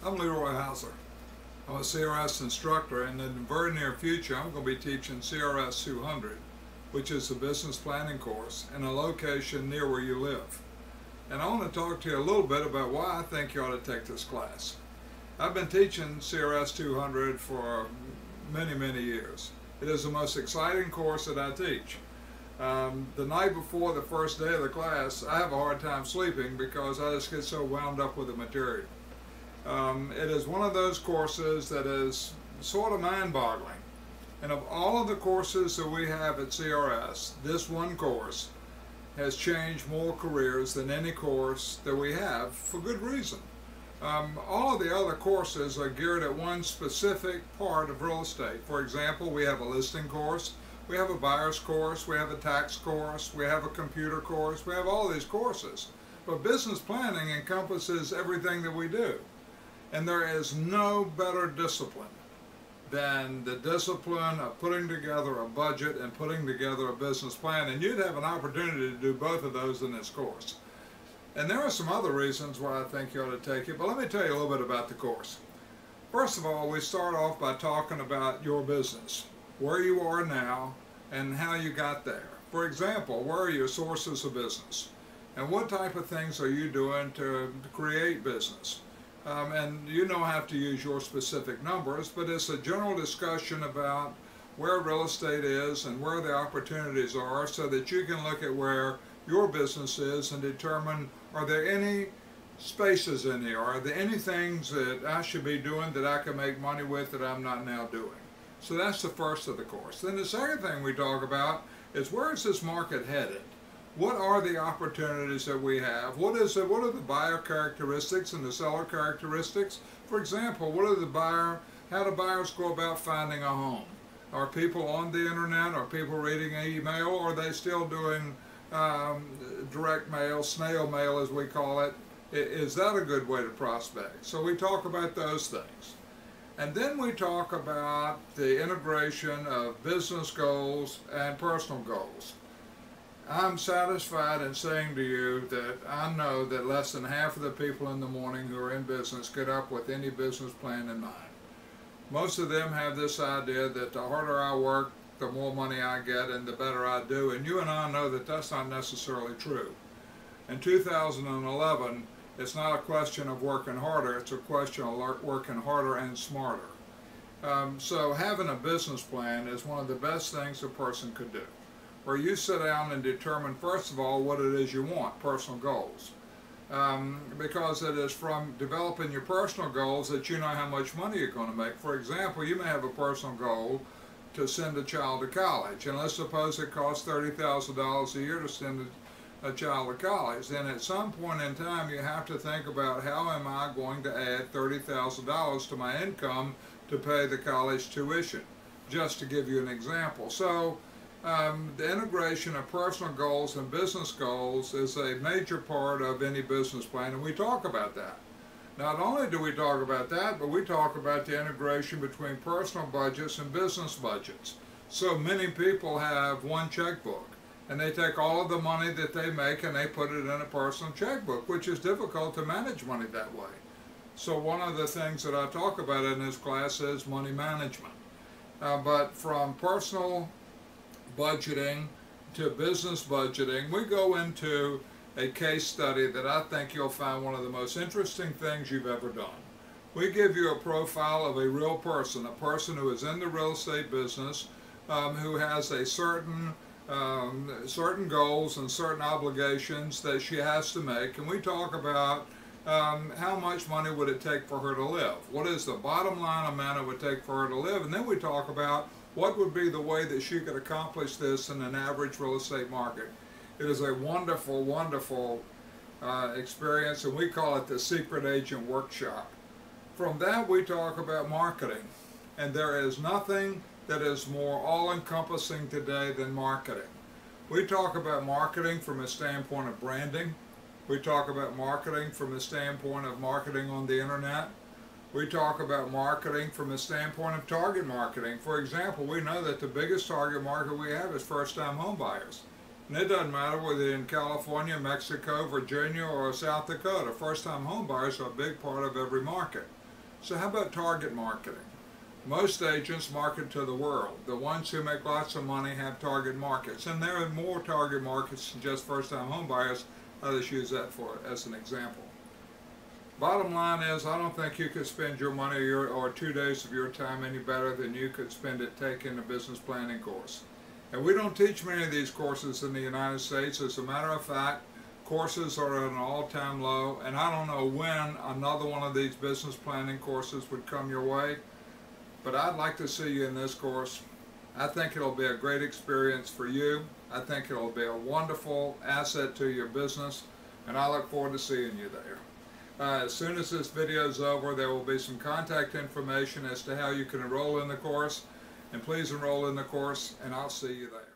I'm LeRoy Houser. I'm a CRS instructor, and in the very near future I'm going to be teaching CRS 200, which is a business planning course in a location near where you live. And I want to talk to you a little bit about why I think you ought to take this class. I've been teaching CRS 200 for many years. It is the most exciting course that I teach. The night before the first day of the class, I have a hard time sleeping because I just get so wound up with the material. It is one of those courses that is sort of mind-boggling. And of all of the courses that we have at CRS, this one course has changed more careers than any course that we have, for good reason. All of the other courses are geared at one specific part of real estate. For example, we have a listing course, we have a buyer's course, we have a tax course, we have a computer course, we have all these courses. But business planning encompasses everything that we do. And there is no better discipline than the discipline of putting together a budget and putting together a business plan. And you'd have an opportunity to do both of those in this course. And there are some other reasons why I think you ought to take it, but let me tell you a little bit about the course. First of all, we start off by talking about your business, where you are now and how you got there. For example, where are your sources of business? And what type of things are you doing to create business? And you don't have to use your specific numbers, but it's a general discussion about where real estate is and where the opportunities are so that you can look at where your business is and determine, are there any spaces in here? Are there any things that I should be doing that I can make money with that I'm not now doing? So that's the first of the course. Then the second thing we talk about is, where is this market headed? What are the opportunities that we have? What are the buyer characteristics and the seller characteristics? For example, how do buyers go about finding a home? Are people on the internet? Are people reading email? Or are they still doing direct mail, snail mail as we call it? Is that a good way to prospect? So we talk about those things. And then we talk about the integration of business goals and personal goals. I'm satisfied in saying to you that I know that less than half of the people in the morning who are in business get up with any business plan in mind. Most of them have this idea that the harder I work, the more money I get and the better I do. And you and I know that that's not necessarily true. In 2011, it's not a question of working harder, it's a question of working harder and smarter. So having a business plan is one of the best things a person could do, where you sit down and determine, first of all, what it is you want, personal goals. Because it is from developing your personal goals that you know how much money you're going to make. For example, you may have a personal goal to send a child to college, and let's suppose it costs $30,000 a year to send a child to college. Then at some point in time you have to think about, how am I going to add $30,000 to my income to pay the college tuition, just to give you an example. So the integration of personal goals and business goals is a major part of any business plan, and we talk about that. Not only do we talk about that, but we talk about the integration between personal budgets and business budgets. So many people have one checkbook, and they take all of the money that they make and they put it in a personal checkbook, which is difficult to manage money that way. So one of the things that I talk about in this class is money management. But from personal budgeting to business budgeting, we go into a case study that I think you'll find one of the most interesting things you've ever done. We give you a profile of a real person, a person who is in the real estate business, who has a certain goals and certain obligations that she has to make, and we talk about how much money would it take for her to live? What is the bottom line amount it would take for her to live? And then we talk about what would be the way that she could accomplish this in an average real estate market. It is a wonderful experience, and we call it the Secret Agent Workshop. From that we talk about marketing, and there is nothing that is more all-encompassing today than marketing. We talk about marketing from a standpoint of branding. We talk about marketing from a standpoint of marketing on the internet. We talk about marketing from a standpoint of target marketing. For example, we know that the biggest target market we have is first-time home buyers. And it doesn't matter whether in California, Mexico, Virginia, or South Dakota. First-time home buyers are a big part of every market. So how about target marketing? Most agents market to the world. The ones who make lots of money have target markets, and there are more target markets than just first-time home buyers. I'll just use that as an example. Bottom line is, I don't think you could spend your money or 2 days of your time any better than you could spend it taking a business planning course. And we don't teach many of these courses in the United States. As a matter of fact, courses are at an all-time low, and I don't know when another one of these business planning courses would come your way. But I'd like to see you in this course. I think it'll be a great experience for you. I think it'll be a wonderful asset to your business, and I look forward to seeing you there. As soon as this video is over, there will be some contact information as to how you can enroll in the course. And please enroll in the course, and I'll see you there.